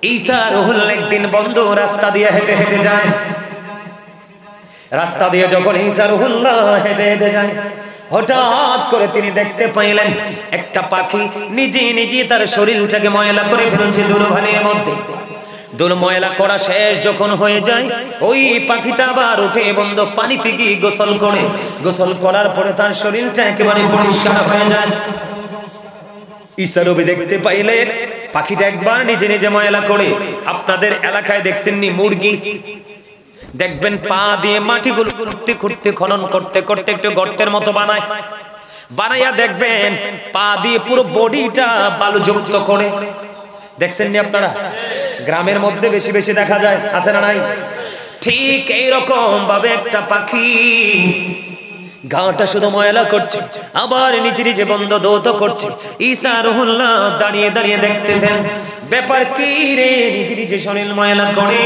ঈসা রুহুল একদিন বন্ধ রাস্তা দিয়ে হেঁটে হেঁটে যায়। রাস্তা দিয়ে যখন ঈসা রুহুল্লাহ হেঁটে হেঁটে যায়, হঠাৎ করে তিনি দেখতে পাইলেন একটা পাখি নিজে নিজে তার শরীরটাকে ময়লা করে ফেলছে ধুলোবালির মধ্যে। ধুলো ময়লা করা শেষ যখন হয়ে যায়, ওই পাখিটা আবার উঠে বন্ধ পানিতে গিয়ে গোসল করে, গোসল করার পরে তার শরীরটা একেবারে পরিষ্কার হয়ে যায়। ঈসা নবী দেখতে পাইলেন পাখিটা একবার নিজে নিজে ময়লা করে। আপনাদের এলাকায় দেখছেননি মুরগি, দেখবেন পা দিয়ে মাটিগুলো খুঁড়তে খুঁড়তে খনন করতে করতে একটু গর্তের মতো বানায়, বানাইয়া দেখবেন পা দিয়ে পুরো বডিটা বালু যুক্ত করে। দেখছেননি আপনারা? গ্রামের মধ্যে বেশি বেশি দেখা যায়, আছে না নাই? ঠিক এইরকম ভাবে একটা পাখি গাটা শুধু ময়লা করছে, আবার নিচে নিচে বন্ধ দৌত করছে। ঈসা রুহুল্লাহ দাঁড়িয়ে দাঁড়িয়ে দেখতে দেন ব্যাপার কি রে, নিজে নিজে শরীর ময়লা করে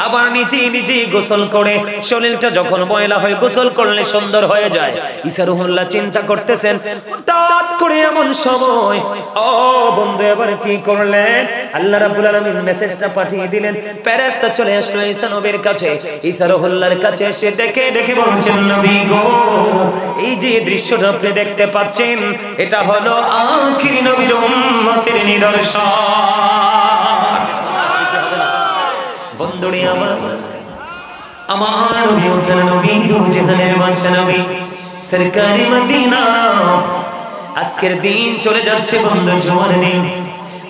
আবার নিজে নিজে গোসল করে। শরীরটা যখন ময়লা হয় গোসল করলে সুন্দর হয়ে যায়। ঈসা রুহুল্লাহ চিন্তা করতেছেন, হঠাৎ করে এমন সময় ও বন্ধু এবার কি করলেন? আল্লাহ রাব্বুল আলামিন মেসেজটা পাঠিয়ে দিলেন, ফেরেশতা চলে আসলো ঈসা নবীর কাছে। ঈসা রুহুল্লাহর কাছে এসে ডেকে ডেকে বলছেন, নবী গো, এই যে দৃশ্যটা আপনি দেখতে পাচ্ছেন এটা হলো আখির নবীর উম্মতের নিদর্শন। বন্ধুরে আমার নবী আপনার নবী দু জাহানের বাদশা নবী সরকারি মদিনা। আজকের দিন চলে যাচ্ছে বন্ধু, জুমার দিন।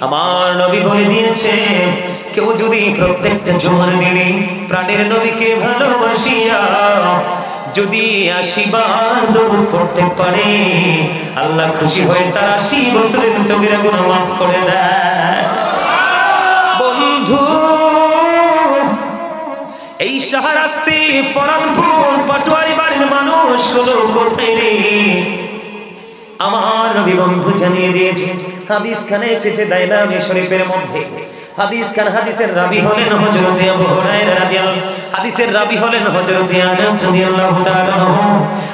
আমার নবী বলে দিয়েছে কেউ যদি প্রত্যেকটা জুমার দিনে প্রাণের নবীকে ভালোবাসিয়া যদি 80 বার দরুদ পড়তে পারে, আল্লাহ খুশি হয়ে তার 80 বছরের সগীরা গুনাহ মাফ করে দেয়। বন্ধু এই শাহরাস্তি পরানপুর পাটোয়ারি বাড়ির মানুষগুলো কোথায় রে? আমার নবী বন্ধু জানিয়ে দিয়েছে, হাদিস খানে এসেছে দাইলামি শরীফের মধ্যে। হাদিস খান, হাদিসের রাবি হলেন হযরত আবু হুরায়রা রাদিয়াল্লাহু, হাদিসের রাবি হলেন হযরত আনাস রাদিয়াল্লাহু তাআলা।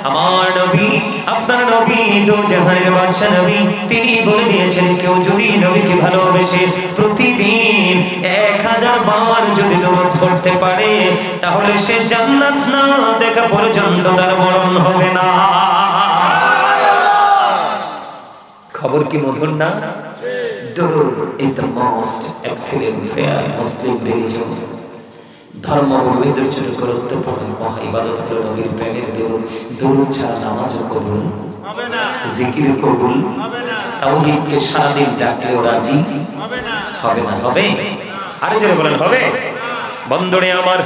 আমার নবী আপনার নবী দু জাহানের বাদশা নবী, তিনি বলে দিয়েছেন কেউ যদি নবীকে ভালোবেসে প্রতিদিন 1000 বার যদি দরুদ পড়তে পারে, তাহলে সে জান্নাত না দেখা পর্যন্ত তার মরণ হবে না। খবর কি মধুর না? Durud is the most excellent prayer Muslim religion. ধর্ম পবিত্র গুরুত্বপূর্ণ মহা ইবাদত হলো নবীর প্রেমের দরুদ। দরুদ ছাড়া নামাজ কবুল হবে না, জিকির কবুল হবে না, তাওহীদকে সারাদিন ডাকলেও রাজি হবে না। হবে না? হবে? আরে জোরে বলেন হবে? বন্ধুরে আমার,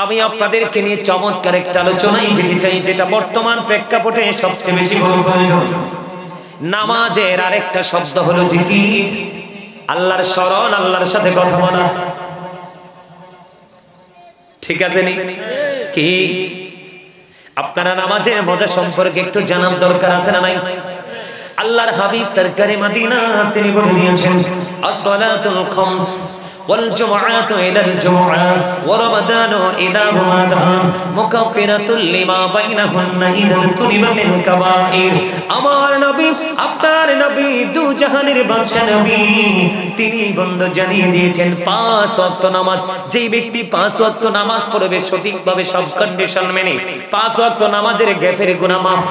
আমি আপনাদেরকে নিয়ে চমৎকার একটা আলোচনায় যেতে চাই, যেটা বর্তমান প্রেক্ষাপটে সবচেয়ে বেশি প্রয়োজন। নামাজের আরেকটা শব্দ হলো জিকির, আল্লাহর স্মরণ, আল্লাহর সাথে কথা বলা। ঠিক আছে নি? কি আপনারা নামাজের মজা সম্পর্কে একটু জানার দরকার আছে না নাই? আল্লাহর হাবিব সরকারে মদিনা তিনি বলে দিয়েছেন, as-salatul khams والجمعات إلى الجمعة ورمضان إلى رمضان مكفرة لما بينهن إذا اجتنبت الكبائر। আমার নবী আপনার নবী দু জাহানের বাদশা নবী, তিনি বন্ধু জানিয়ে দিয়েছেন 5 ওয়াক্ত নামাজ, যেই ব্যক্তি 5 ওয়াক্ত নামাজ পড়বে সঠিকভাবে সব কন্ডিশন মেনে, 5 ওয়াক্ত নামাজের গ্যাফের গুনাহ মাফ।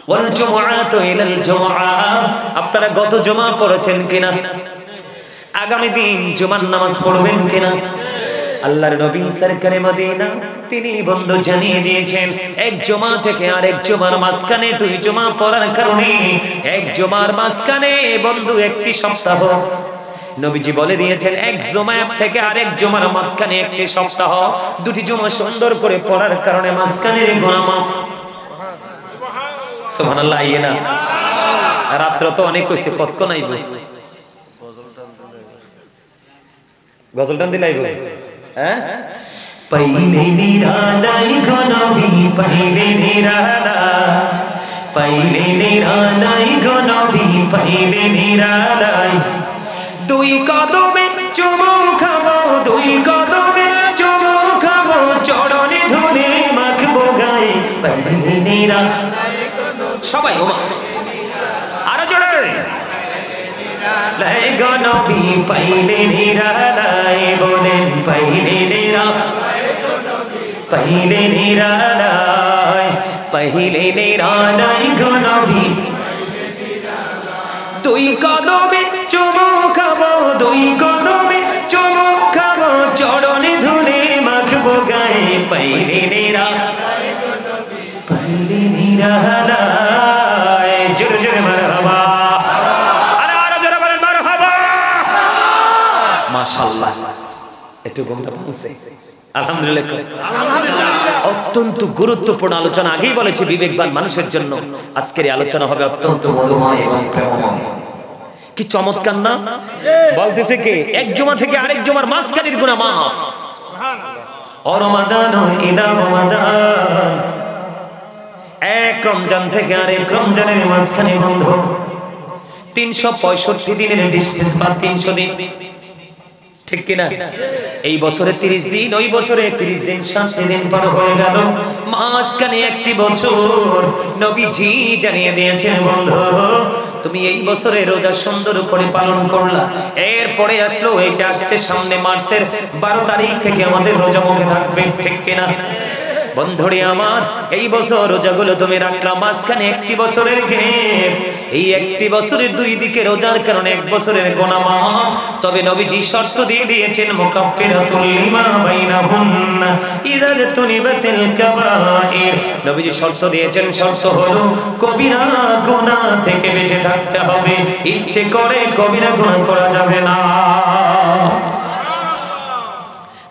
ওয়াল জুমআতু ইলাল জুমআ, আপনারা গত জুমা পড়েছেন কিনা? আগামী দিন জুমার নামাজ পড়বেন কিনা? আল্লাহর নবী সরকারে মদিনা তিনি বন্ধু জানিয়ে দিয়েছেন, এক জুমা থেকে আরেক জুমার মাঝখানে 2 জুমা পড়ার কারণে এক জুমার মাঝখানে বন্ধু একটি সপ্তাহ। নবীজি বলে দিয়েছেন এক জুমা থেকে আরেক জুমার মাঝখানে একটি সপ্তাহ, 2টি জুমা সুন্দর করে পড়ার কারণে মাঝখানের গুনাহ মাফ। সুবহানাল্লাহ। আইনা রাত্র তো অনেক হইছে, কতক্ষণ আইব? গজল টান দিলাইব? হ্যাঁ, পাইলে নিরালাই গনবী, পাইলে নিরালা, পাইলে নিরালাই গনবী, পাইলে নিরালাই। 2 কদমে চুমু খাবো, 2 কদমে চুমু খাবো, চরণে ধরে মাখবো গায়ে, পাইলে নিরালাই। সবাই ওমা আরো জোরে, নিরালায় গো নবী পাইলে নিরালায় বলেন পাইলে পাইলে নিরালায় গো নবী দুই কদমে চুমু খাবো দুই কদমে চুমু খাবো চরণে ধুলে মাখবো গায়ে পাইলে নিরালায় জোরে জোরে মারহাবা আরে জোরে বলেন মারহাবা মাশাআল্লাহ একটু ঘুমটা ভাঙছে আলহামদুলিল্লাহ অত্যন্ত গুরুত্বপূর্ণ আলোচনা আগেই বলেছি বিবেকবান মানুষের জন্য আজকের এই আলোচনা হবে অত্যন্ত মধুময় এবং প্রেমময় কি চমৎকার না বলতেছে কে এক জমা থেকে আরেক জমার মাঝখানের গুনাহ মাফ সুবহানাল্লাহ ও রমাদান ইলা রমাদান এক রমজান থেকে আরেক রমজানের মাঝখানে বন্ধু 365 দিনের ডিসটেন্স বা 300 দিন ঠিক কি না এই বছরে 30 দিন ওই বছরে 30 দিন 60 দিন পার হয়ে গেল মাঝখানে একটি বছর নবীজি জানিয়ে দিয়েছেন বন্ধু তুমি এই বছরে রোজা সুন্দর করে পালন করলা এরপরে আসলো এই যে আসছে সামনে মার্চের 12 তারিখ থেকে আমাদের রোজা মুখে থাকবে ঠিক কি না বন্ধুরে আমার এই বছর রোজাগুলো তুমি রাখলা মাঝখানে একটি বছরের গ্যাপ এই একটি বছরের দুই দিকে রোজার কারণে এক বছরের গুনাহ মাফ তবে নবীজি শর্ত দিয়ে দিয়েছেন মুকাফফিরাতুল লিমা বাইনাহুন্না ইযা তুনিবাতিল কাবাইর নবীজি শর্ত দিয়েছেন শর্ত হলো কবিরা গুনাহ থেকে বেঁচে থাকতে হবে ইচ্ছে করে কবিরা গুনাহ করা যাবে না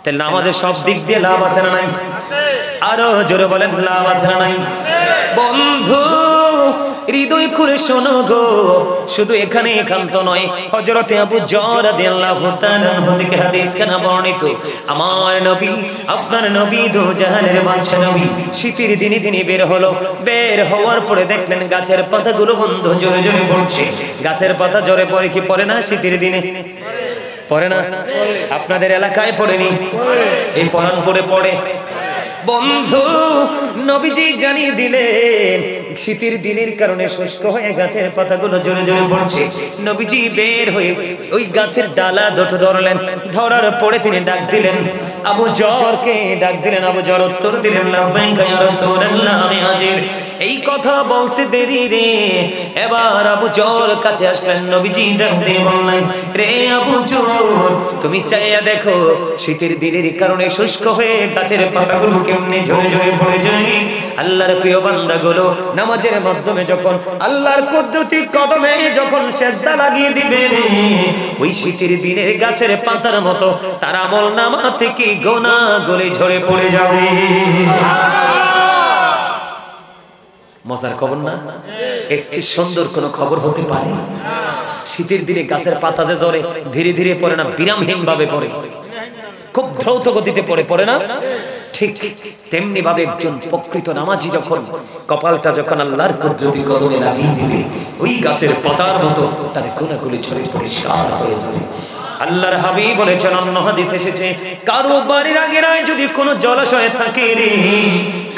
তাহলে নামাজের সব দিক দিয়ে লাভ আছে না নাই আরো জোরে বলেন লাভ আছে না নাই বন্ধু হৃদয় করে শোনো গো শুধু এখানে একান্ত নয় হযরত আবু যর রাদিয়াল্লাহু তাআলা থেকে হাদিস কেনা বর্ণিত আমার নবী আপনার নবী দো জাহানের বাদশা নবী শীতের দিনে দিনে বের হওয়ার পরে দেখলেন গাছের পাতাগুলো বন্ধ জোরে জোরে পড়ছে গাছের পাতা জোরে পড়ে কি পড়ে না শীতের দিনে পড়ে না আপনাদের এলাকায় পড়েনি এই পরানপুরে পড়ে বন্ধু নবীজি জানিয়ে দিলেন শীতের দিনের কারণে শুষ্ক হয়ে গাছের পাতাগুলো জোরে জোরে পড়ছে নবীজি বের হয়ে ওই গাছের ডালা দুটো ধরলেন ধরার পরে তিনি ডাক দিলেন আবু যরকে ডাক দিলেন আবু যর উত্তর দিলেন লাব্বাইকা ইয়া রাসূলুল্লাহ আমি হাজির এই কথা বলতে দেরি রে এবার আবু যর কাছে আসলেন নবীজি ডাক দিয়ে বললেন রে আবু যর তুমি চাইয়া দেখো শীতের দিনের কারণে শুষ্ক হয়ে গাছের পাতাগুলো কেমনে জোরে জোরে পড়ে যায় আল্লাহর প্রিয় বান্দাগুলো নামাজের মাধ্যমে যখন আল্লাহর কুদরতি কদমে যখন সিজদা লাগিয়ে দিবে রে ওই শীতের দিনের গাছের পাতার মতো তার আমলনামা থেকে গুনাহগুলো ঝরে পড়ে যাবে মজার খবর না এর চেয়ে সুন্দর কোনো খবর হতে পারে শীতের দিনে গাছের পাতা যে ঝরে ধীরে ধীরে পড়ে না বিরামহীন ভাবে পড়ে খুব দ্রুত গতিতে পড়ে না ঠিক তেমনি ভাবে একজন প্রকৃত নামাজি যখন কপালটা যখন আল্লাহর কুদরতি কদমে লাগিয়ে দিবে ওই গাছের পাতার মতো তার গুনাহগুলো ঝরে পরিষ্কার হয়ে যাবে আল্লাহর হাবিব বলেছেন অন্য হাদিসে এসেছে কারো বাড়ির আগেরায় যদি কোনো জলাশয় থাকে রে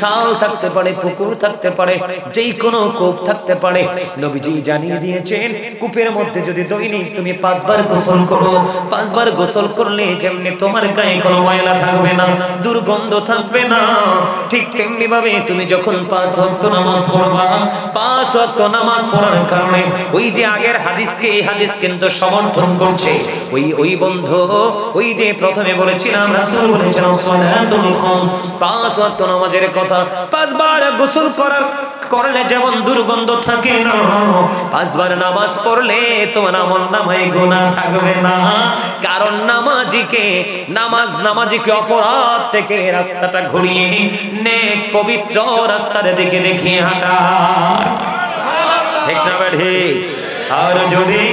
খাল থাকতে পারে পুকুর থাকতে পারে যেই কোনো কূপ থাকতে পারে নবীজি জানিয়ে দিয়েছেন কূপের মধ্যে যদি দৈনিক তুমি 5 বার গোসল করো 5 বার গোসল করলে যেমনি তোমার গায়ে কোনো ময়লা থাকবে না দুর্গন্ধ থাকবে না ঠিক তেমনি ভাবে তুমি যখন 5 ওয়াক্ত নামাজ পড়বা 5 ওয়াক্ত নামাজ পড়ার কারণে ওই যে আগের হাদিসকে এই হাদিস কিন্তু সমর্থন করছে ওই বন্ধু ওই যে প্রথমে বলেছিলাম রাসূল বলেছেন সালাতুল খামস 5 ওয়াক্ত নামাজের কথা 5 বার গোসল করলে যেমন দুর্গন্ধ থাকে না 5 বার নামাজ পড়লে তোমার আমলনামায় গুনাহ থাকবে না কারণ নামাজিকে অপরাধ থেকে রাস্তাটা ঘুরিয়ে নেক পবিত্র রাস্তার দিকে দেখিয়ে হাঁটায় ঠিক না বেঠি আর যদি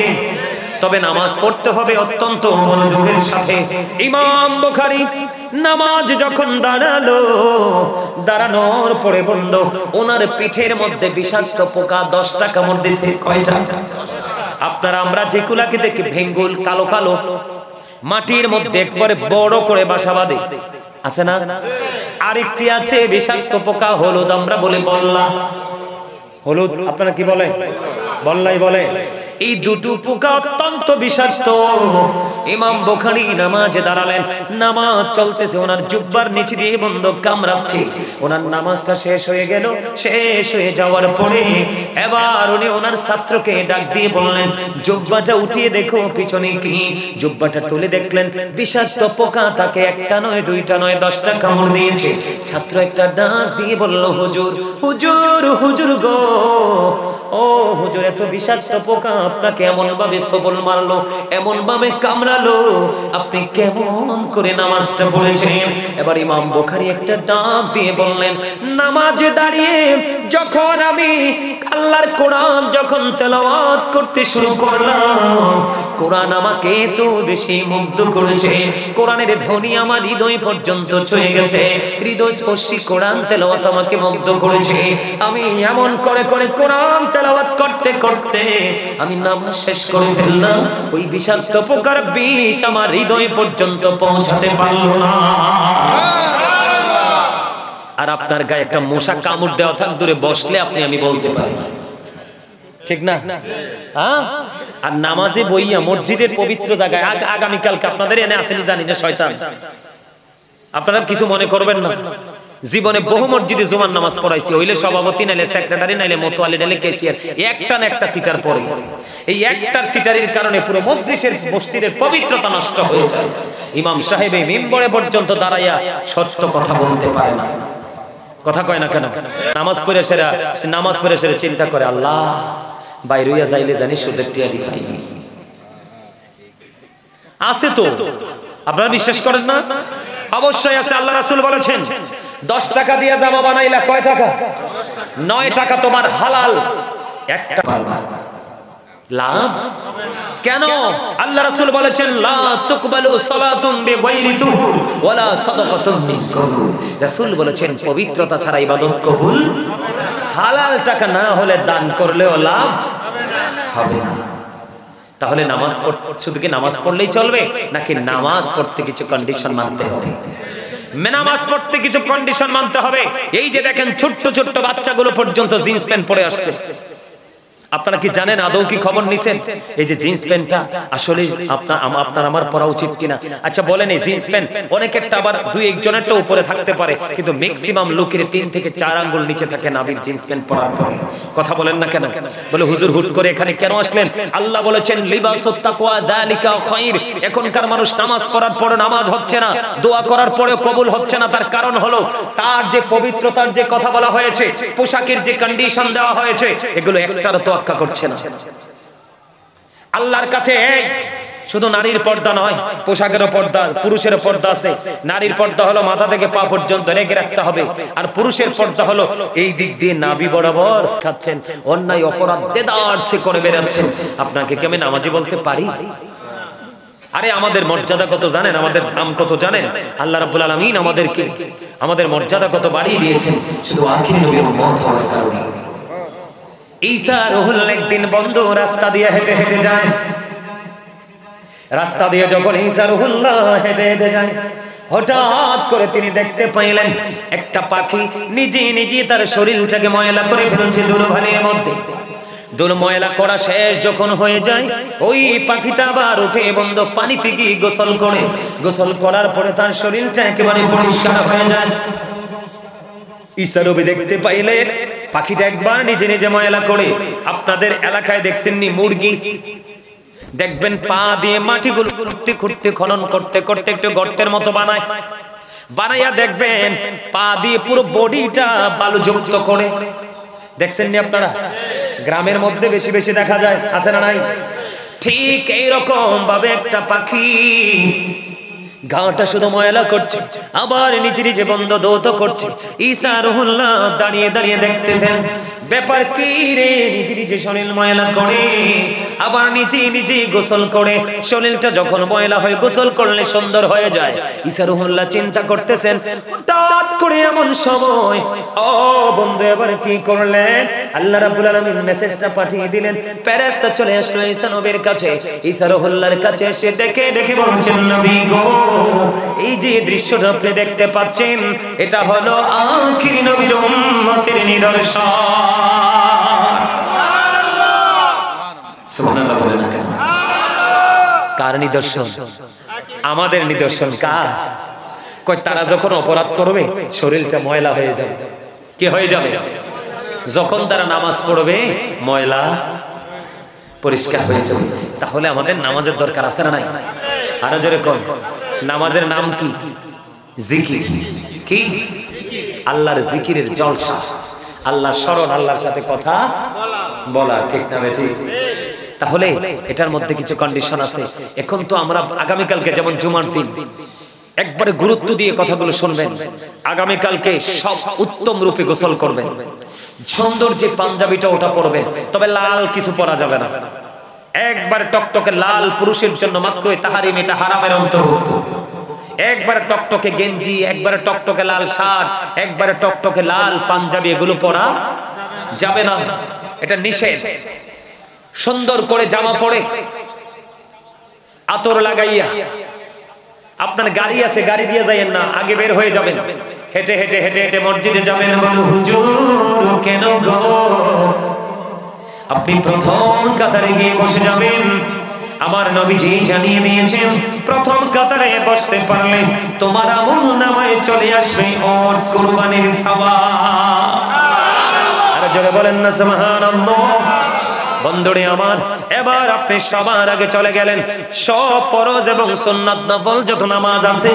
তবে নামাজ পড়তে হবে অত্যন্ত মনোযোগের সাথে ইমাম বুখারী নামাজ যখন দাঁড়ানোর পরে বন্ধ ওনার পিঠের মধ্যে বিষাক্ত পোকা 10টা কামড় দিয়েছে কয়টা আপনারা আমরা যেগুলাকে দেখি ভেঙ্গুল কালো কালো মাটির মধ্যে একবারে বড় করে বাসা বাঁধে আছে না আরেকটি আছে বিষাক্ত পোকা হলুদ আমরা বলে বল্লা হলুদ আপনারা কি বলে বল্লাই বলে এই দুটো পোকা অত্যন্ত বিষাক্ত। ইমাম বুখারী নামাজে দাঁড়ালেন, নামাজ চলতেছে, ওনার জুব্বার নিচে দিয়ে বন্ধ কামড়াচ্ছে। ওনার নামাজটা শেষ হয়ে গেল, শেষ হয়ে যাওয়ার পরে এবার উনি ওনার ছাত্রকে ডাক দিয়ে বললেন, জুব্বাটা উঠিয়ে দেখো পিছনে কি। জুব্বাটা তুলে দেখলেন বিষাক্ত পোকা তাকে একটা নয়, দুইটা নয়, 10টা কামড় দিয়েছে। ছাত্র একটা ডাক দিয়ে বলল, হুজুর হুজুর হুজুর গো, ও হুজুর, এত বিষাক্ত পোকা আপনাকে এমন ভাবে সবল মারলো, এমন ভাবে কামড়ালো, আপনি কেমন করে নামাজটা পড়েছেন? এবার ইমাম বুখারী একটা ডাক দিয়ে বললেন, নামাজে দাঁড়িয়ে যখন আমি আল্লাহর কোরআন যখন তেলাওয়াত করতে শুরু করলাম, কোরআন আমাকে তো বেশি মুগ্ধ করেছে, কোরআনের ধ্বনি আমার হৃদয় পর্যন্ত ছুঁয়ে গেছে, হৃদয়স্পর্শী কোরআন তেলাওয়াত আমাকে মুগ্ধ করেছে। আমি এমন করে করে কোরআন তেলাওয়াত করতে করতে আমি নামাজ শেষ করে ফেললাম, ওই বিষাক্ত পোকার বিষ আমার হৃদয় পর্যন্ত পৌঁছাতে পারল না। আর আপনার গায়ে একটা মশা কামড় দেওয়া থাক, দূরে বসলে আপনি আমি বলতে পারি, ঠিক না? হ্যাঁ। আর নামাজে বইয়া মসজিদের পবিত্র জায়গায়, আগামীকালকে আপনাদের এনে আসেনি জানি যে শয়তান, আপনারা কিছু মনে করবেন না, জীবনে বহু মসজিদে জুমার নামাজ পড়াইছি, হইলে সভাপতি নাইলে সেক্রেটারি নাইলে মোতোয়ালি নাইলে ক্যাশিয়ার, একটা না একটা সিটার পড়ে। এই একটার সিটারির কারণে পুরো মসজিদের পবিত্রতা নষ্ট হয়ে যায়। ইমাম সাহেব এই মিম্বরে পর্যন্ত দাঁড়াইয়া সত্য কথা বলতে পারে না। কথা কয় না কেন? নামাজ পড়ে সেরা চিন্তা করে, আল্লাহ বাইরইয়া যাইলে জানি সুদের টিয়াটি পাইনি। আছে তো, আপনারা বিশ্বাস করেন না? অবশ্যই আছে। আল্লাহ রাসূল বলেছেন, 10 টাকা দিয়ে জামা বানাইলা কয় টাকা? 9 টাকা তোমার হালাল, 1 টাকা লাভ। কেন? আল্লাহ রাসূল বলেছেন, লা তুকবালু সালাতুন বিগাইরি তুহুর ওয়ালা সাদাকাতুন মিন কবুল। রাসূল বলেছেন, পবিত্রতা ছাড়া ইবাদত কবুল, হালাল টাকা না হলে দান করলেও লাভ হবে না। তাহলে নামাজ শুধু কি নামাজ পড়লেই চলবে, নাকি নামাজ পড়তে কিছু কন্ডিশন মানতে হবে? নামাজ পড়তে কিছু কন্ডিশন মানতে হবে। এই যে দেখেন ছোট্ট ছোট্ট বাচ্চাগুলো পর্যন্ত জিন্স প্যান্ট পরে আসছে, আপনারা কি জানেন, আদৌ কি খবর নিছেন এই যে জিন্স প্যান্টটা আসলে আপনার আমার পরা উচিত কিনা? আচ্ছা বলেন, এই জিন্স প্যান্ট অনেকেরটা আবার 2-1 জনেরটা উপরে থাকতে পারে, কিন্তু ম্যাক্সিমাম লোকের 3 থেকে 4 আঙ্গুল নিচে থাকে নাভির জিন্স প্যান্ট পরার পরে। কথা বলেন না কেন? বলে হুজুর হুট করে এখানে কেন আসলেন? আল্লাহ বলেছেন, লিবাসুত তাকওয়া যালিকা খায়র। এখনকার মানুষ নামাজ পড়ার পরে নামাজ হচ্ছে না, দোয়া করার পরেও কবুল হচ্ছে না। তার কারণ হলো তার যে পবিত্রতার যে কথা বলা হয়েছে, পোশাকের যে কন্ডিশন দেওয়া হয়েছে, এগুলো একটারও তো করছে না। আল্লাহর কাছে শুধু নারীর পর্দা নয়, পোশাকেরও পর্দা, পুরুষের পর্দা আছে। নারীর পর্দা হলো মাথা থেকে পা পর্যন্ত রেখে রাখতে হবে, আর পুরুষের পর্দা হলো এই দিক দিয়ে নাভি বরাবর খাচ্ছেন, অন্যায় অপরাধ দেদারছে করে বেরাচ্ছেন। আপনাকে কি আমি নামাজি বলতে পারি? আরে আমাদের মর্যাদা কত জানেন? আমাদের দাম কত জানেন? আল্লাহ রাব্বুল আলামিন আমাদের মর্যাদা কত বাড়িয়ে দিয়েছেন শুধু আখির নবীর উম্মত হওয়ার কারণে। ঈসা রুহুল একদিন বন্ধ রাস্তা দিয়ে হেঁটে হেঁটে যায়। রাস্তা দিয়ে যখন ঈসা রুহুল্লাহ হেঁটে হেঁটে যায়, হঠাৎ করে তিনি দেখতে পাইলেন একটা পাখি নিজে নিজে তার শরীরটাকে ময়লা করে ফেলছে দুর্ভানের মধ্যে। ময়লা করা শেষ যখন হয়ে যায়, ওই পাখিটা আবার উঠে বন্ধ পানিতে গিয়ে গোসল করে, গোসল করার পরে তার শরীরটা একেবারে পরিষ্কার হয়ে যায়। ঈসা নবী দেখতে পাইলেন পাখিটা একবার নিজে নিজে ময়লা করে। আপনাদের এলাকায় দেখছেন নি মুরগি? দেখবেন পা দিয়ে মাটিগুলো খুঁড়তে খুঁড়তে খনন করতে করতে একটু গর্তের মতো বানাইয়া দেখবেন পা দিয়ে পুরো বডিটা বালুযুক্ত করে। দেখছেন নি আপনারা? গ্রামের মধ্যে বেশি বেশি দেখা যায়, আছে না নাই? ঠিক এইরকম ভাবে একটা পাখি গাটা শুধু ময়লা করছে, আবার নিচে নিচে বন্ধ দৌত করছে। ঈসা রুহুল্লাহ দাঁড়িয়ে দাঁড়িয়ে দেখতেন ব্যাপার কি রে, নিজে নিজে শরীর ময়লা করে আবার নিজে নিজে গোসল করে। শরীরটা যখন ময়লা হয় গোসল করলে সুন্দর হয়ে যায়। ঈসা রুহুল্লাহ চিন্তা করতেছেন, হঠাৎ করে এমন সময় ও বন্ধু এবার কি করলেন? আল্লাহ রাব্বুল আলামিন মেসেজটা পাঠিয়ে দিলেন। ফেরেশতা চলে আসলো ঈসা নবীর কাছে। ঈসা রুহুল্লাহর কাছে এসে ডেকে ডেকে বলছেন, নবী গো, এই যে দৃশ্যটা আপনি দেখতে পাচ্ছেন, এটা হলো আখির নবীর উম্মতের নিদর্শন। সুবহানাল্লাহ বলে না কেন? কার নিদর্শন? আমাদের নিদর্শন। কার? কই তারা যখন অপরাধ করবে শরীরটা ময়লা হয়ে যাবে। কি হয়ে যাবে? যখন তারা নামাজ পড়বে ময়লা পরিষ্কার হয়ে যাবে। তাহলে আমাদের নামাজের দরকার আছে না নাই? আরো জোরে কোন? নামাজের নাম কি? জিকির। কি? আল্লাহর জিকিরের জলসা, আল্লাহর স্মরণ, আল্লাহর সাথে কথা বলা। ঠিক না বেঠিক? তাহলে এটার মধ্যে কিছু কন্ডিশন আছে। এখন তো আমরা আগামীকালকে যেমন জুমার দিন একবারে গুরুত্ব দিয়ে কথাগুলো শুনবেন। আগামীকালকে সব উত্তম রূপে গোসল করবেন, সুন্দর যে পাঞ্জাবিটা ওটা পরবেন, তবে লাল কিছু পরা যাবে না। একবারে টকটকে লাল পুরুষের জন্য মাত্রই তাহারিম, এটা হারামের অন্তর্ভুক্ত। একবারে টকটকে গেঞ্জি, একবারে টকটকে লাল শার্ট, একবারে টকটকে লাল পাঞ্জাবি এগুলো পরা যাবে না, এটা নিষেধ। সুন্দর করে জামা পরে আতর লাগাইয়া, আপনার গাড়ি আছে গাড়ি দিয়ে যাইয়েন না, আগে বের হয়ে যাবেন, হেঁটে হেঁটে হেঁটে হেঁটে মসজিদে যাবেন। বলো হুজুর কেন গো? আপনি প্রথম কাতারে গিয়ে বসে যাবেন। আমার নবীজি জানিয়ে দিয়েছেন প্রথম কাতারে বসতে পারলে তোমার আমলনামায় চলে আসবে ওট কুরবানির সওয়াব। আর জোরে বলেন না সুবহানাল্লাহ। বন্ধুরে আমার, এবার আপনি সবার আগে চলে গেলেন। সব ফরজ এবং সুন্নাত নফল যত নামাজ আছে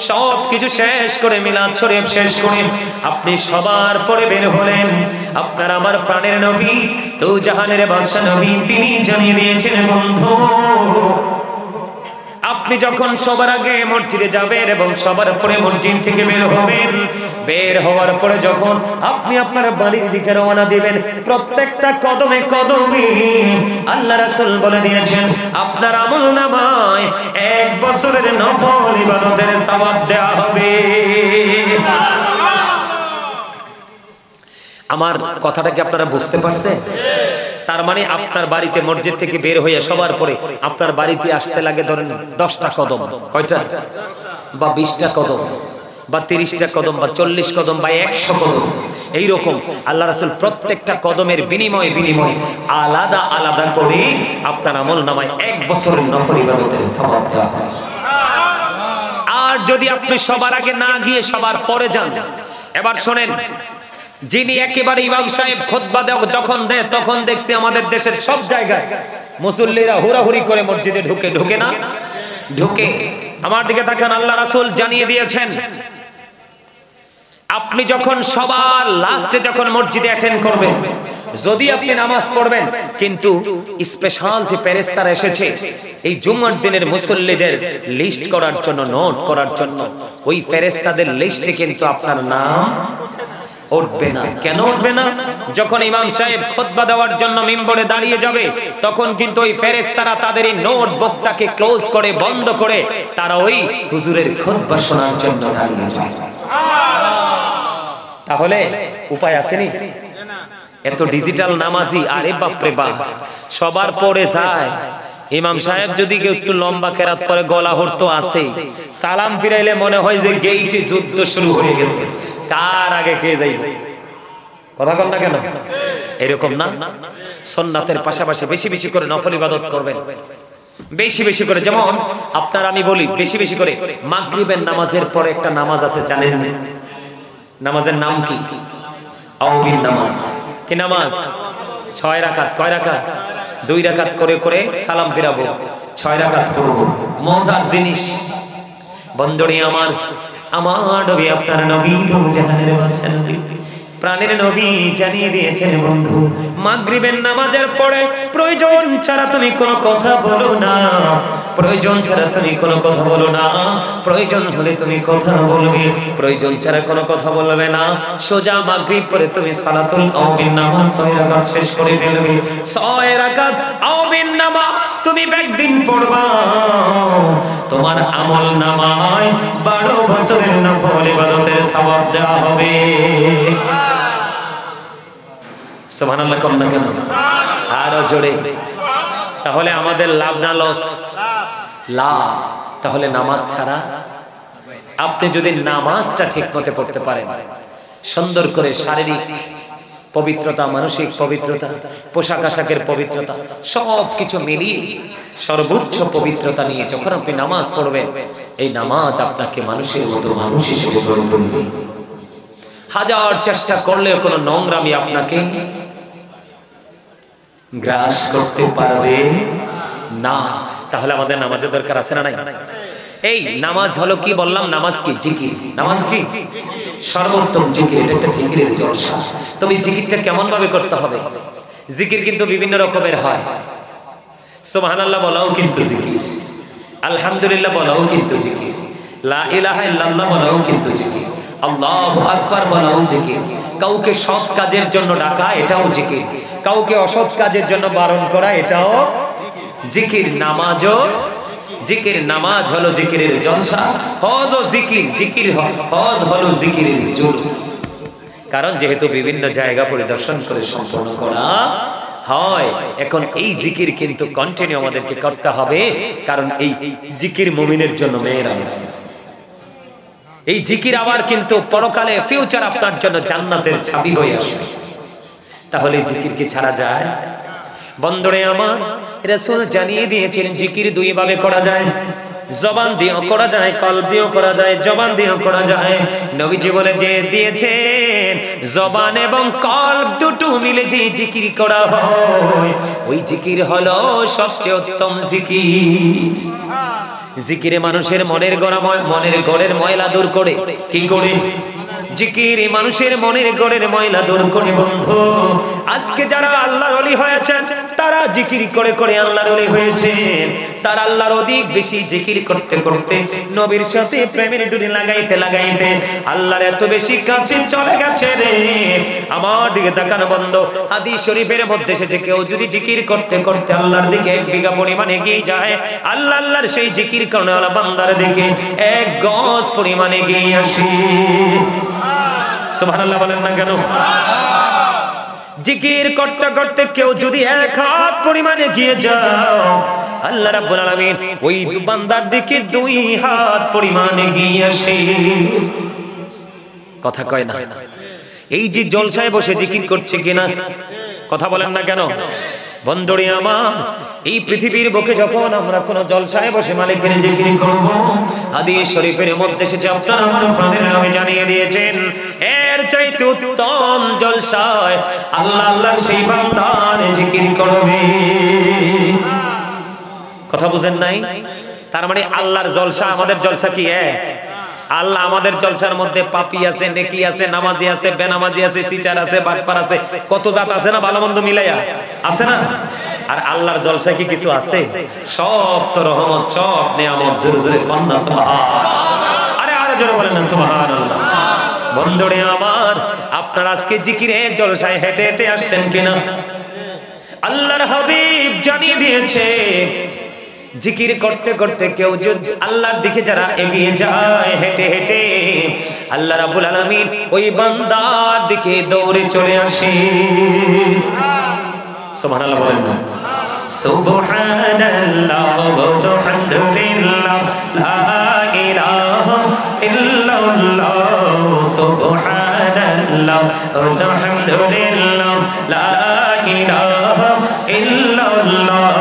সব কিছু শেষ করে, মিলাদ শরীফ শেষ করে আপনি সবার পরে বের হলেন। আপনার আমার প্রাণের নবী, তো জাহানের বাদশা নবী, তিনি জানিয়ে দিয়েছেন বন্ধু, আপনি যখন সবার আগে মসজিদে যাবেন এবং সবার পরে মসজিদ থেকে বের হবেন, বের হওয়ার পরে যখন আপনি আপনার বাড়ির দিকে রওনা দিবেন, প্রত্যেকটা কদমে কদমে আল্লাহ রাসূল বলে দিয়েছেন আপনার আমলনামায় 1 বছরের নফল ইবাদতের সওয়াব দেওয়া হবে। আমার কথাটা কি আপনারা বুঝতে পারছেন? তার মানে আপনার বাড়িতে মসজিদ থেকে বের হয়ে সবার পরে আপনার বাড়িতে আসতে লাগে ধরেন 10টা কদম। কয়টা? বা 20টা কদম, বা 30টা কদম, বা 40 কদম, বা 100 কদম। এইরকম আল্লাহ রাসূল প্রত্যেকটা কদমের বিনিময়ে বিনিময়ে আলাদা আলাদা করে আপনার আমলনামায় 1 বছরের নফল ইবাদতের সওয়াব দেওয়া হবে। আর যদি আপনি সবার আগে না গিয়ে সবার পরে যান, এবার শোনেন, যিনি একেবারে ইমাম সাহেব খুতবা যখন দেয় তখন দেখছি আমাদের দেশের সব জায়গায় মুসল্লিরা হুড়াহুড়ি করে মসজিদে ঢুকে না? ঢুকে। আমার দিকে তাকান, আল্লাহ রাসূল জানিয়ে দিয়েছেন আপনি যখন সবার লাস্টে যখন মসজিদে অ্যাটেন্ড করবেন, যদি আপনি নামাজ পড়বেন, কিন্তু স্পেশাল যে ফেরেশতারা এসেছে এই জুমার দিনের মুসল্লিদের লিস্ট করার জন্য, নোট করার জন্য, ওই ফেরেশতাদের লিস্টে কিন্তু আপনার নাম উঠবে না। কেন উঠবে না? যখন ইমাম সাহেব খুতবা দেওয়ার জন্য মিম্বরে দাঁড়িয়ে যাবে তখন কিন্তু ওই ফেরেশতারা তাদের এই নোটবুকটাকে ক্লোজ করে, বন্ধ করে তারা ওই হুজুরের খুতবা শোনার জন্য দাঁড়িয়ে যায়। তাহলে উপায় আসেনি? এত ডিজিটাল নামাজি, আরে বাপ রে বাপ, সবার পরে যায়। ইমাম সাহেব যদি একটু লম্বা কেরাত পরে গলা হরতো আছে, সালাম ফিরাইলে মনে হয় যে গেইটে যুদ্ধ শুরু হয়ে গেছে, কার আগে কে যাইবে। কথা কন না কেন? এরকম না? সুন্নাতের পাশাপাশি বেশি বেশি করে নফল ইবাদত করবেন, বেশি বেশি করে। যেমন আপনার আমি বলি বেশি বেশি করে মাগরিবের নামাজের পরে একটা নামাজ আছে, জানেন? নামাজের নাম কি? আওবিন নামাজ। কি নামাজ? 6 রাকাত। কয় রাকাত? 2 রাকাত করে করে সালাম ফিরাবো, 6 রাকাত করব। মজার জিনিস বন্ধুরে আমার, আমার নবী, আপনার নবী, তো জাহানের বাদশা নবী, প্রাণের নবী জানিয়ে দিয়েছেন বন্ধু, মাগরিবের নামাজের পরে প্রয়োজন ছাড়া তুমি কোনো কথা বলো না, প্রয়োজন ছাড়া তুমি কোনো কথা বলো না। প্রয়োজন হলে তুমি কথা বলবে, প্রয়োজন ছাড়া কোনো কথা বলবে না। সোজা মাগরিব পরে তুমি সালাতুল আওবিন নামাজ 6 রাকাত শেষ করে ফেলবে। 6 রাকাত আওবিন নামাজ তুমি একদিন পড়বা, তোমার আমল নামায় 12 বছরের নফল ইবাদতের সওয়াব দেওয়া হবে। সুবহানাল্লাহ কম না কেন? আরো জোরে। তাহলে আমাদের লাভ না লস? লাভ। তাহলে নামাজ ছাড়া, আপনি যদি নামাজটা ঠিক মতো পড়তে পারেন, সুন্দর করে শারীরিক পবিত্রতা, মানসিক পবিত্রতা, পোশাক আশাকের পবিত্রতা, সব কিছু মিলিয়ে সর্বোচ্চ পবিত্রতা নিয়ে যখন আপনি নামাজ পড়বেন, এই নামাজ আপনাকে মানুষের মতো মানুষ হিসেবে গড়ে তুলবে। হাজার চেষ্টা করলেও কোনো নোংরামি আপনাকে গ্রাস করতে পারবে না। তাহলে আমাদের নামাজের দরকার আছে না নাই? এই নামাজ হলো কি বললাম? নামাজ কি? জিকির। নামাজ কি? সর্বোত্তম জিকির। এটা একটা জিকিরের জলসা। তবে জিকিরটা কেমন ভাবে করতে হবে? জিকির কিন্তু বিভিন্ন রকমের হয়। সুবহানাল্লাহ বলাও কিন্তু জিকির, আলহামদুলিল্লাহ বলাও কিন্তু জিকির, লা ইলাহা ইল্লাল্লাহ বলাও কিন্তু জিকির, আল্লাহু আকবার বলাও জিকির। কাউকে সৎ কাজের জন্য ডাকা, এটাও জিকির। কাউকে অসৎ কাজের জন্য বারণ করা, এটাও জিকির। নামাজও জিকির। নামাজ হলো জিকিরের জলসা, হজও জিকির। জিকির হজ হলো জিকিরের জুলুস। কারণ যেহেতু বিভিন্ন জায়গা পরিদর্শন করে সম্পন্ন করা হয়, এখন এই জিকির কিন্তু কন্টিনিউ আমাদেরকে করতে হবে। কারণ এই জিকির মুমিনের জন্য মেরাজ। এই জিকির আবার কিন্তু পরকালে ফিউচার আপনার জন্য জান্নাতের চাবি হয়ে আসবে। তাহলে জিকির কি ছাড়া যায়? বন্ধুরে আমার, রাসূল জানিয়ে দিয়েছেন জিকির দুই ভাবে করা যায়। জবান দিয়েও করা যায়, কলব দিয়েও করা যায়। জবান দিয়েও করা যায়। নবীজি বলে যে দিয়েছেন, জবান এবং কলব দুটো মিলে যে জিকির করা হয়, ওই জিকির হলো সবচেয়ে উত্তম জিকির। জিকিরে মানুষের মনের গড়ের ময়লা দূর করে। কি করে? জিকির মানুষের মনের গড়ের ময়লা দূর করে। বন্ধু, আজকে যারা আল্লাহর ওলি হয়েছেন, তারা জিকির করে করে আল্লাহর ওলি হয়েছে। তারা আল্লাহর অধিক বেশি জিকির করতে করতে, নবীর সাথে প্রেমের ডুরি লাগাইতে লাগাইতে আল্লাহর এত বেশি কাছে চলে গেছে রে। আমার দিকে তাকানো বন্ধ। হাদিস শরীফের মধ্যে এসেছে, কেউ যদি জিকির করতে করতে আল্লাহর দিকে 1 বিঘা পরিমাণ এগিয়ে যায়, আল্লাহর সেই জিকির করাওয়ালা বান্দার দিকে 1 গজ পরিমাণ এগিয়ে আসে। সুবহানাল্লাহ বলেন না কেন? জিকির করতে করতে কেউ যদি 1 হাত পরিমাণে এগিয়ে যায়, আল্লাহ রাব্বুল আলামিন ওই বান্দার দিকে 2 হাত পরিমাণে এগিয়ে আসে। কথা কয় না? এই যে জলসায় বসে জিকির করছে কিনা, কথা বলেন না কেন? বন্ধুরে আমার, এই পৃথিবীর বুকে যখন আমরা কোন জলসায় বসে মালিকের জিকির করব, হাদিস শরীফের মধ্যে এসেছে, আপনার আমার প্রাণের নবী জানিয়ে দিয়েছেন, এর চাইতে উত্তম জলসায় আল্লাহ আল্লাহর সেই বান্দার জিকির করবে। কথা বুঝেন নাই? তার মানে আল্লাহর জলসা আমাদের জলসা কি এক? আল্লাহ আমাদের জলসার মধ্যে পাপী আছে, নেকি আছে, নামাজি আছে, বেনামাজি আছে, সিটার আছে, বাটপার আছে, কত জাত আছে না, ভালো মন্দ মিলাইয়া আছে না? আর আল্লাহর জলসায় কি কিছু আছে? সব তো রহমত, সব নিয়ামত। জোরে জোরে বলনা সুবহানাল্লাহ। আরে জোরে বলেন না সুবহানাল্লাহ। বন্ধুরে আমার, আপনারা আজকে জিকিরের জলসায় হেঁটে হেঁটে আসছেন কিনা? আল্লাহর হাবিব জানিয়ে দিয়েছে, জিকির করতে করতে কেউ যদি আল্লাহর দিকে যারা এগিয়ে যায় হেঁটে হেঁটে, আল্লাহ রাব্বুল আলামিন ওই বান্দার দিকে দৌড়ে চলে আসে। সুবহানাল্লাহ বলেন না? সুবহানাল্লাহ ওয়ালহামদুলিল্লাহ লা ইলাহা ইল্লাল্লাহ। সুবহানাল্লাহ ওয়ালহামদুলিল্লাহ লা ইলাহা ইল্লাল্লাহ।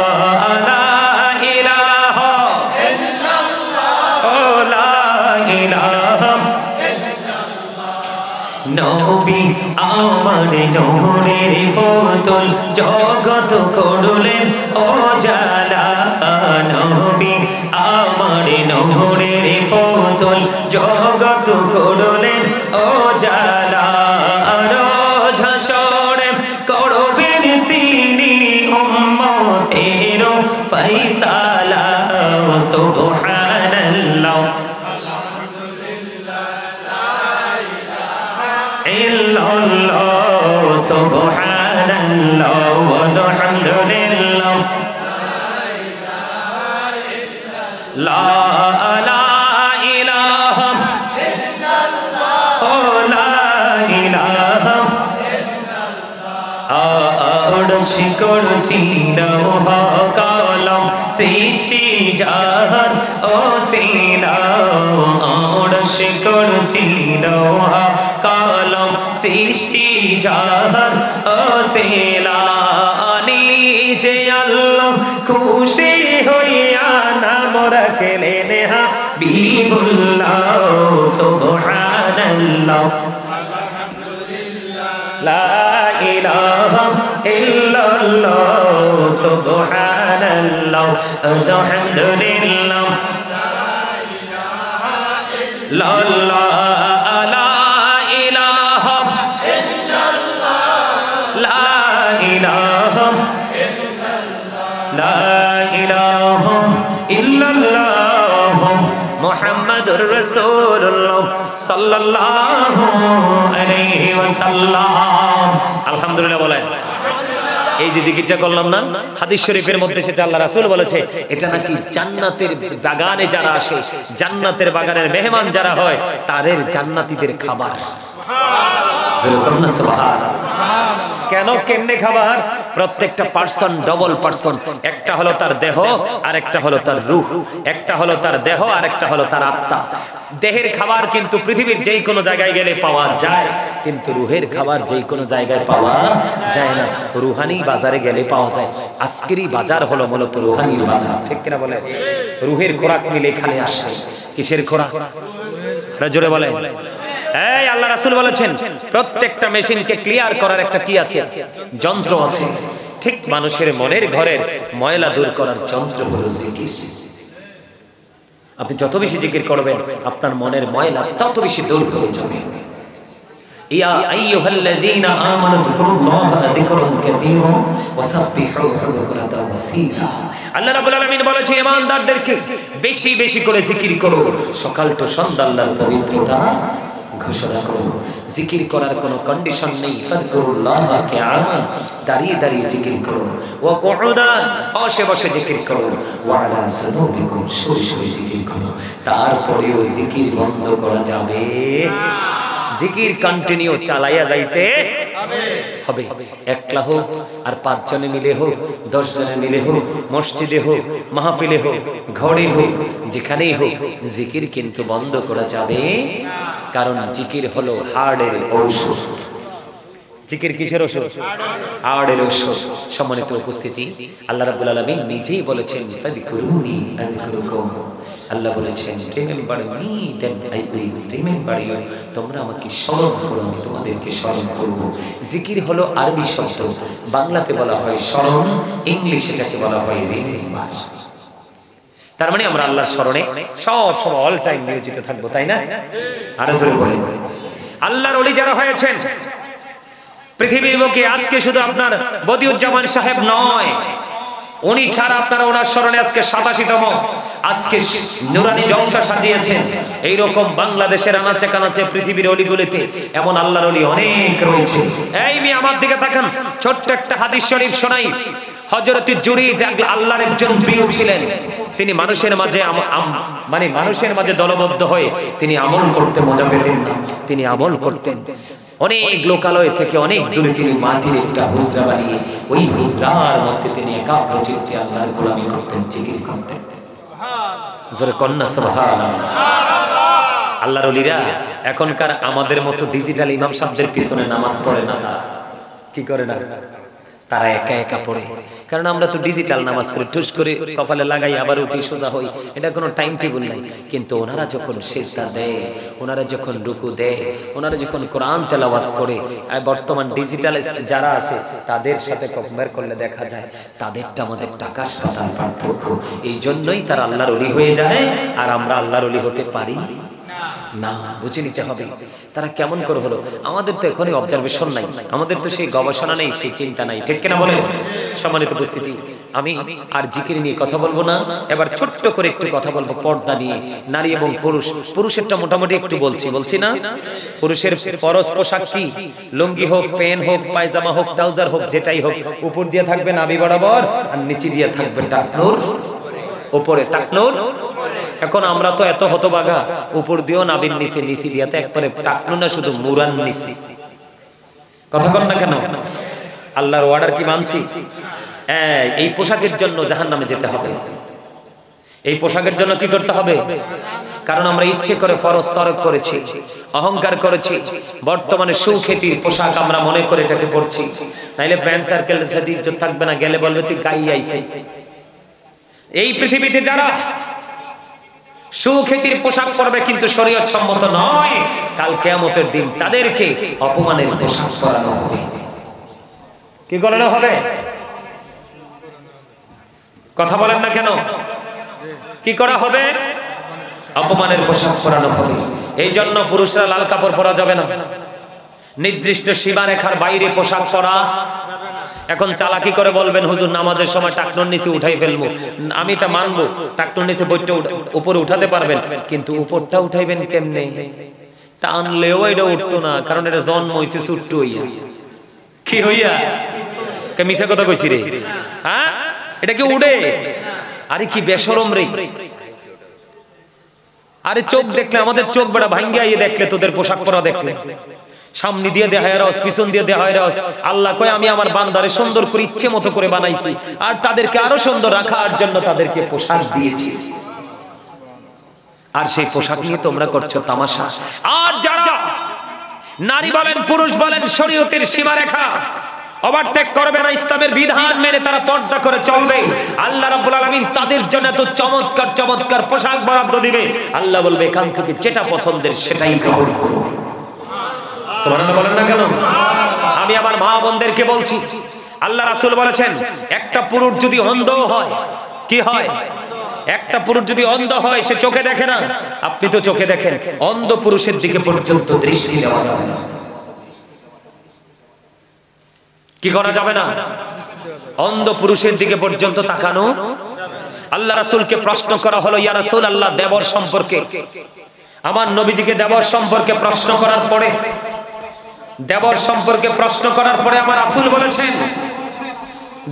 নবী আমার নূরের ফতুল, জগত করলেন ও জালা। নবী আমার নূরের ফতুল, জগত করলেন ও জালা। রোজ হাসরে করবেন তিনি উম্মতের ফয়সালা। সুবহানাল্লাহ ইল্লাল্লাহ। সুবহানাল্লাহ ওয়ালহামদুলিল্লাহ লা ইলাহা ইল্লাল্লাহ লা ইলাহা ইল্লাল্লাহ। আরশ কুরসি লৌহ কলম সৃষ্টি জাহান ও সিনা। আরশ কুরসি লৌহ কলম সৃষ্টি জাহান ওসিলানি যে আল্লাহ খুশি হইয়া নাম রাখলেন হাবিবুল্লাহ সুবহানাল্লাহ লা ইলাহা ইল্লাল্লাহ সুবহানাল্লাহ আলহামদুলিল্লাহ লা ইলাহা ইল্লাল্লাহ লা ইলাহা ইল্লাল্লাহ মুহাম্মাদুর রাসূলুল্লাহ সাল্লাল্লাহু আলাইহি ওয়াসাল্লাম। আলহামদুলিল্লাহ বলেন। এই যে জিকিরটা করলাম না, হাদিস শরীফের মধ্যে সেটা আল্লাহ রাসূল বলেছে এটা নাকি জান্নাতের বাগানে যারা আসে, জান্নাতের বাগানের মেহমান যারা হয় তাদের জান্নাতীদের খাবার। কেন কেমনে খাবার? প্রত্যেকটা পার্সন ডবল পার্সন, একটা হলো তার দেহ আর একটা হলো তার রূহ, একটা হলো তার দেহ আর একটা হলো তার আত্মা। দেহের খাবার কিন্তু পৃথিবীর যেই কোনো জায়গায় গেলে পাওয়া যায়, কিন্তু রুহের খাবার যেই কোনো জায়গায় পাওয়া যায় না, রুহানি বাজারে গেলে পাওয়া যায়। আজকেরই বাজার হলো মূলত রুহানির বাজার, ঠিক কিনা বলে? রুহের খোরাক মিলে এখানে আসে। কিসের খোরাক? জোরে বলে। এই আল্লাহ রাসূল বলেছেন প্রত্যেকটা মেশিনকে ক্লিয়ার করার একটা কি আছে? যন্ত্র আছে। ঠিক মানুষের মনের ঘরের ময়লা দূর করার যন্ত্র হলো জিকির। আপনি যত বেশি জিকির করবেন আপনার মনের ময়লা তত বেশি দূর হয়ে যাবে। ইয়া আইয়ুহাল্লাযীনা আমানু যিকুরুল্লাহা যিকরান কাসীরা ওয়াসাব্বিহুহু বুকরাতাও ওয়াসীলা। আল্লাহ রাব্বুল আলামিন বলেছে ঈমানদারদেরকে বেশি বেশি করে জিকির করো, সকাল তো সন্ধ্যা আল্লাহর পবিত্রতা ঘোষণা করো। জিকির করার কোনো কন্ডিশন নেই। ফাযকুরুল্লাহা কিয়ামান, দাঁড়িয়ে দাঁড়িয়ে জিকির করো। ওয়া কুউদান, বসে বসে জিকির করো। ওয়া আলা যুনুবিকুম, শুয়ে শুয়ে জিকির করো। তারপরেও জিকির বন্ধ করা যাবে না। জিকির কন্টিনিউ চালাইয়া যাইতে হবে। একলা হোক আর 5 জনে মিলে হোক, 10 জনে মিলে হোক, মসজিদে হোক, মাহফিলে হোক, ঘরে হোক, যেখানেই হোক, জিকির কিন্তু বন্ধ করা যাবে। কারণ জিকির হলো হার্টের ঔষধ। জিকির কিসের ঔষধ? হার্টের ঔষধ। সম্মানিত উপস্থিতি, আল্লাহ রাব্বুল আলামিন নিজেই বলেছেন ফাযকুরুনি আযকুরুকুম। আল্লাহ বলেছেন remember me then I will remember you. তোমরা আমাকে স্মরণ করো, আমি তোমাদেরকে স্মরণ করব। জিকির হলো আরবি শব্দ, বাংলাতে বলা হয় স্মরণ, ইংলিশে এটাকে বলা হয় রিমেম্বার। তার মানে আমরা আল্লাহর স্মরণে সব সময় অল টাইম নিয়োজিত থাকবো, তাই না? আরো জোরে বলে। আল্লাহর ওলি যারা হয়েছেন পৃথিবীর বুকে, আজকে শুধু আপনার বদিউজ্জামান সাহেব নয়, উনি ছাড়া আপনারা ওনার স্মরণে আজকে 87তম আজকে নুরানি জলসা সাজিয়েছেন। এইরকম বাংলাদেশের আনাচে কানাচে পৃথিবীর অলিগুলিতে এমন আল্লাহর ওলি অনেক রয়েছে। এই মেয়ে আমার দিকে তাকান, ছোট্ট একটা হাদিস শরীফ শোনাই। হযরত জুরাইজ আল্লাহর একজন প্রিয় ছিলেন। তিনি মানুষের মাঝে মানে মানুষের মাঝে দলবদ্ধ হয়ে তিনি আমল করতে মজা পেতেন না, তিনি আমল করতেন। অনেক লোকালয় থেকে অনেক দূরে তিনি মাটির একটা হুজরা বানিয়ে ওই হুজরার মধ্যে তিনি একাগ্র চিত্তে আল্লাহর গোলামি করতেন, জিকির করতেন। জোরে কন্না সুবহানাল্লাহ। আল্লাহর ওলিরা এখনকার আমাদের মতো ডিজিটাল ইমাম সাহেবদের পিছনে নামাজ পড়ে না। তারা কি করে না? তারা একা একা পড়ে। কারণ আমরা তো ডিজিটাল নামাজ পড়ি, ঠুস করে কপালে লাগাই আবার উঠি সোজা হই, এটা কোনো টাইম টেবিল নাই। কিন্তু ওনারা যখন সিজদা দেয়, ওনারা যখন রুকু দেয়, ওনারা যখন কোরআন তেলাওয়াত করে, বর্তমান ডিজিটালিস্ট যারা আছে তাদের সাথে কম্পেয়ার করলে দেখা যায় তাদেরটা আমাদের আকাশ পাতাল পার্থক্য। এই জন্যই তারা আল্লাহর ওলি হয়ে যায় আর আমরা আল্লাহর ওলি হতে পারি না। বুঝে নিতে হবে তারা কেমন করে হলো। আমাদের তো এখনই অবজারভেশন নাই, আমাদের তো সেই গবেষণা নেই, সেই চিন্তা নাই, ঠিক কিনা বলেন? সম্মানিত উপস্থিতি, আমি আর জিকির নিয়ে কথা বলবো না। এবার ছোট্ট করে একটু কথা বলবো পর্দা নিয়ে। নারী এবং পুরুষ, পুরুষেরটা মোটামুটি একটু বলছি না। পুরুষের ফরজ পোশাক কি? লুঙ্গি হোক, প্যান্ট হোক, পায়জামা হোক, ট্রাউজার হোক, যেটাই হোক, উপর দিয়ে থাকবে নাভি বরাবর আর নিচে দিয়ে থাকবে টাকনুর উপরে, টাকনুর। এখন আমরা তো এত হতবাগা, উপর দিয়েও নাভির নিচে, নিচে দিয়ে তো একবারে টাকনু না, শুধু মুরান নিচে। কথা কন না কেন? আল্লাহর অর্ডার কি মানছি? এই পোশাকের জন্য জাহান্নামে যেতে হবে। এই পোশাকের জন্য কি করতে হবে? কারণ আমরা ইচ্ছে করে ফরজ তরক করেছি, অহংকার করেছি, বর্তমানে সুখ্যাতির পোশাক আমরা মনে করে এটাকে পরছি। নাইলে ফ্রেন্ড সার্কেলের সাথে ইজ্জত থাকবে না, গেলে বলবে তুই গাই আইছে। এই পৃথিবীতে যারা সুখ্যাতির পোশাক পরবে কিন্তু শরীয়ত সম্মত নয়, কাল কিয়ামতের দিন তাদেরকে অপমানের পোশাক পরানো হবে। কি করানো হবে? কথা বলেন না কেন? কি করা হবে? অপমানের পোশাক পরানো হবে। এই জন্য পুরুষরা লাল কাপড় পরা যাবে না, নির্দিষ্ট সীমারেখার বাইরে পোশাক পরা। এখন চালাকি করে বলবেন হুজুর নামাজের সময় টাকনুর নিচে উঠাই ফেলবো, আমি এটা মানবো, টাকনুর নিচে বইটা উপরে উঠাতে পারবেন, কিন্তু উপরটা উঠাইবেন কেমনে? টানলেও এটা উঠতো না, কারণ এটা জন্ম হইছে ছোট্ট হইয়া। কি হইয়া? মিছা কথা কইছি রে? হ্যাঁ, এটা কি উড়ে? আরে কি বেশরম রে! আরে চোখ দেখলে আমাদের চোখ বড় ভাঙ্গিয়া দেখলে, তোদের পোশাক পরা দেখলে সামনে দিয়ে দেখায় রস, পিছন দিয়ে দেখায় রস। আল্লাহ কয় আমি আমার বান্দারে সুন্দর করে ইচ্ছে মতো করে বানাইছি, আর তাদেরকে আরো সুন্দর রাখার জন্য তাদেরকে পোশাক দিয়েছি। আর সেই পোশাক নিয়ে তোমরা করছো তামাশা। আর যারা নারী বলেন পুরুষ বলেন শরীয়তের সীমারেখা ওভারটেক করবে না, ইসলামের বিধান মেনে তারা পর্দা করে চলবে, আল্লাহ রাব্বুল আলামিন তাদের জন্য এত চমৎকার চমৎকার পোশাক বরাদ্দ দিবে। আল্লাহ বলবে এখান থেকে যেটা পছন্দের সেটাই গ্রহণ করো। সুবহানাল্লাহ বলেন না কেন? আমি আমার মা বোনদেরকে বলছি, আল্লাহ রাসূল বলেছেন একটা পুরুষ যদি অন্ধ হয়, কি হয়? একটা পুরুষ যদি অন্ধ হয়, সে চোখে দেখে না, আপনি তো চোখে দেখেন, অন্ধ পুরুষের দিকে পর্যন্ত দৃষ্টি দেওয়া যাবে না। কি করা যাবে না? অন্ধ পুরুষের দিকে পর্যন্ত তাকানো। আল্লাহ রাসূলকে প্রশ্ন করা হলো, ইয়া রাসূলুল্লাহ দেবর সম্পর্কে, আমার নবীজিকে দেবর সম্পর্কে প্রশ্ন করার পরে, দেবর সম্পর্কে প্রশ্ন করার পরে আমার রাসূল বলেছেন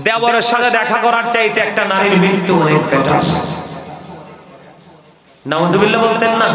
দেবরের সাথে দেখা করার চাইতে একটা নারীর মৃত্যু অনেক বেটার। নাউজুবিল্লাহ বলতেন না?